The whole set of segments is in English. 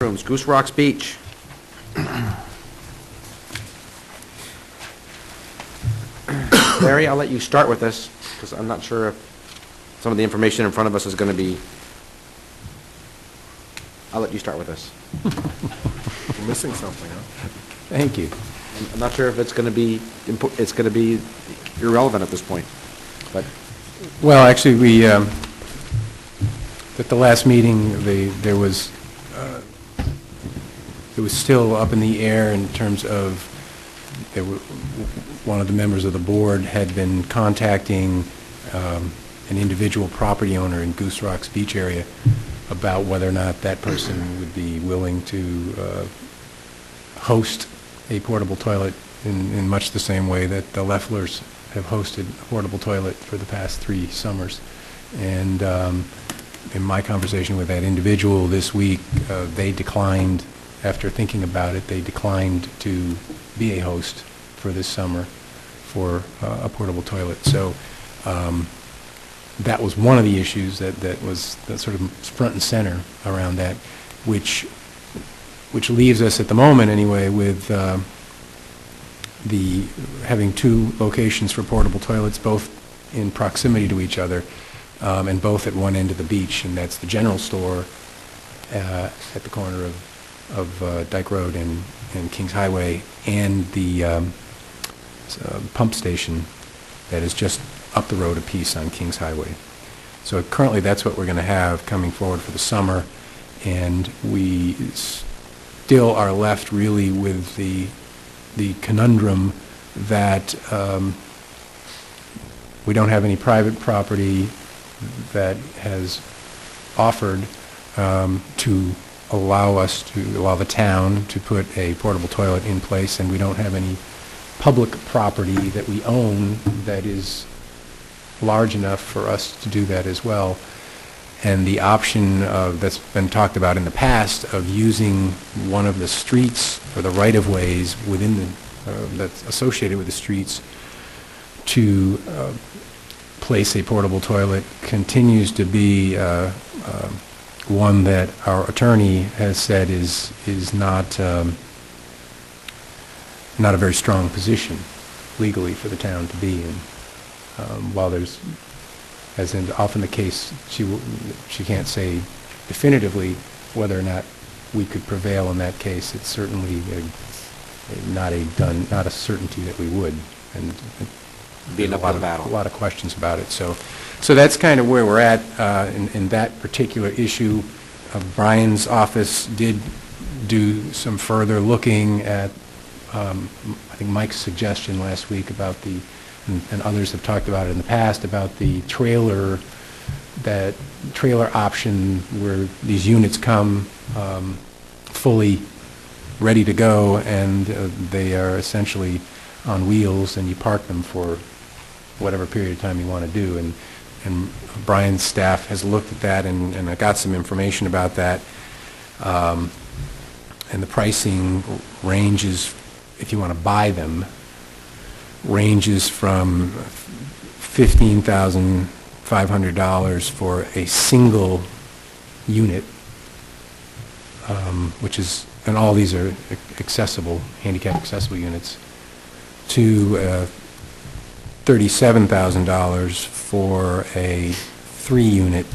Rooms, Goose Rocks Beach. Larry, I'll let you start with this, because I'm not sure if some of the information in front of us is going to be... I'll let you start with this. We're missing something, huh? Thank you. I'm not sure if it's going to be irrelevant at this point, but... Well, actually, we, at the last meeting, it was still up in the air in terms of, one of the members of the board had been contacting an individual property owner in Goose Rocks Beach area about whether or not that person would be willing to host a portable toilet in much the same way that the Lefflers have hosted a portable toilet for the past 3 summers. And in my conversation with that individual this week, they declined, after thinking about it, they declined to be a host for this summer for a portable toilet. So that was one of the issues that was sort of front and center around that, which leaves us at the moment anyway with having 2 locations for portable toilets, both in proximity to each other, and both at one end of the beach, and that's the general store at the corner of Dyke Road and Kings Highway, and the pump station that is just up the road a piece on Kings Highway. So currently that's what we're going to have coming forward for the summer, and we still are left really with the conundrum that we don't have any private property that has offered to allow the town to put a portable toilet in place, and we don't have any public property that we own that is large enough for us to do that as well. And the option that's been talked about in the past of using one of the streets or the right-of-ways within that's associated with the streets to place a portable toilet continues to be one that our attorney has said is not a very strong position legally for the town to be in. While there's, as is often the case, she can't say definitively whether or not we could prevail in that case. It's certainly not a certainty that we would, and Be in a lot of battle. A lot of questions about it. So that's kind of where we're at in that particular issue. Brian's office did do some further looking at, I think Mike's suggestion last week about and others have talked about it in the past, about the trailer option where these units come fully ready to go, and they are essentially on wheels, and you park them for whatever period of time you want to do. And Brian's staff has looked at that, and I got some information about that. And the pricing ranges, if you want to buy them, ranges from $15,500 for a single unit, which is, and all these are accessible, handicap accessible units, to $37,000 for a 3-unit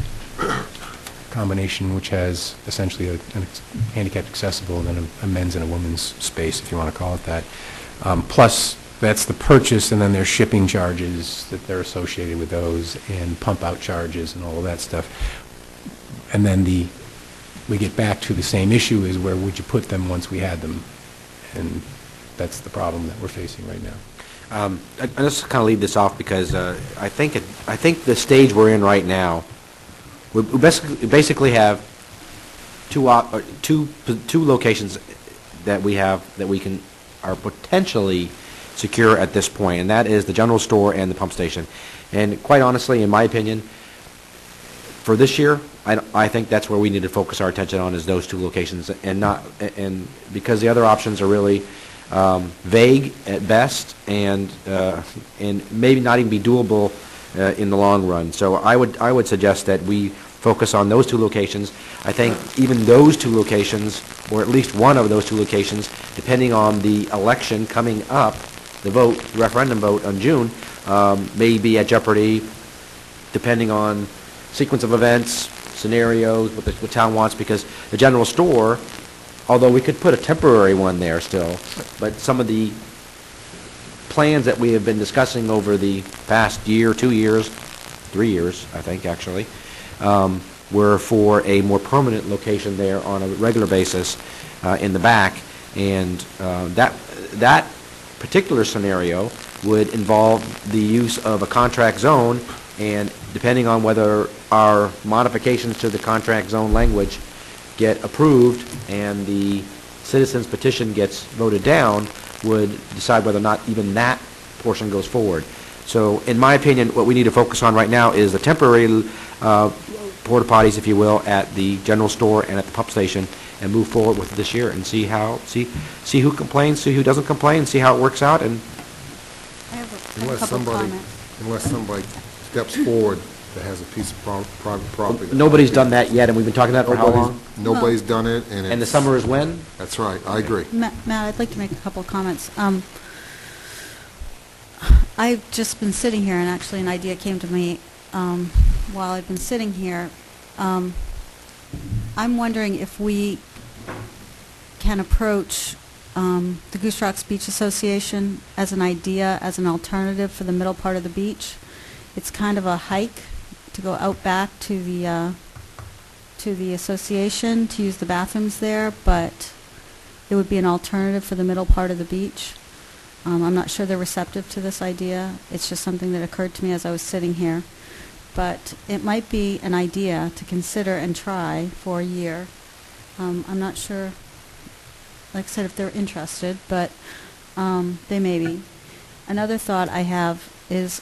combination, which has essentially a handicapped accessible and then a men's and a women's space, if you want to call it that. Plus, that's the purchase, and then there's shipping charges that they're associated with those, and pump-out charges and all of that stuff. And then we get back to the same issue, is where would you put them once we had them? And that's the problem that we're facing right now. I just kind of leave this off because I think the stage we're in right now, we basically have two locations that we are potentially secure at this point, and that is the general store and the pump station. And quite honestly, in my opinion, for this year, I think that's where we need to focus our attention on, is those 2 locations, and because the other options are really vague at best, and maybe not even be doable in the long run. So I would suggest that we focus on those two locations. I think even those two locations, or at least one of those two locations, depending on the election coming up, the vote, the referendum vote on June, may be at jeopardy, depending on sequence of events, scenarios, what the town wants, because the general store, although we could put a temporary one there still, but some of the plans that we have been discussing over the past year, 2 years, 3 years, I think, actually, were for a more permanent location there on a regular basis in the back, and that particular scenario would involve the use of a contract zone, and depending on whether our modifications to the contract zone language get approved and the citizens petition gets voted down, would decide whether or not even that portion goes forward. So in my opinion, what we need to focus on right now is the temporary porta potties, if you will, at the general store and at the pump station, and move forward with it this year and see who complains, see who doesn't complain, see how it works out. And I have a Unless couple somebody, comments. unless somebody steps forward that has a piece of private property. that- nobody's done that yet, and we've been talking about it for how long? Nobody's done it, and it's... And the summer is when? That's right, I agree. Matt, I'd like to make a couple of comments. I've just been sitting here, and actually an idea came to me while I've been sitting here. I'm wondering if we can approach the Goose Rocks Beach Association as an idea, as an alternative for the middle part of the beach. It's kind of a hike to go out back to the association to use the bathrooms there, but it would be an alternative for the middle part of the beach. I'm not sure they're receptive to this idea. It's just something that occurred to me as I was sitting here. But it might be an idea to consider and try for a year. I'm not sure, like I said, if they're interested, but they may be. Another thought I have is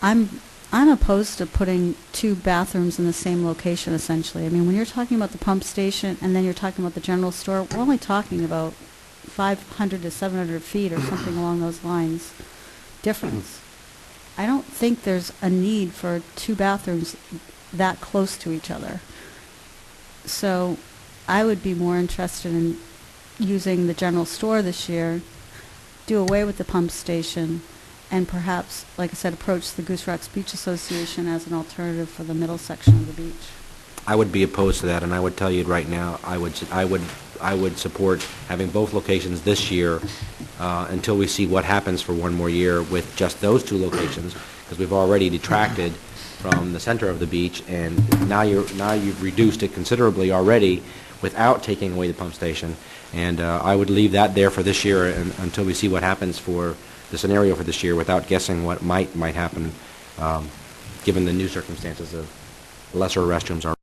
I'm opposed to putting two bathrooms in the same location, essentially. I mean, when you're talking about the pump station and then you're talking about the general store, we're only talking about 500 to 700 feet or something along those lines difference. I don't think there's a need for two bathrooms that close to each other. So I would be more interested in using the general store this year, do away with the pump station, and perhaps, like I said, approach the Goose Rocks Beach Association as an alternative for the middle section of the beach. I would be opposed to that, and I would tell you right now, I would support having both locations this year until we see what happens for one more year with just those two locations, because we've already detracted from the center of the beach, and now you've reduced it considerably already without taking away the pump station. And I would leave that there for this year until we see what happens for the scenario for this year, without guessing what might happen, given the new circumstances of lesser restrooms are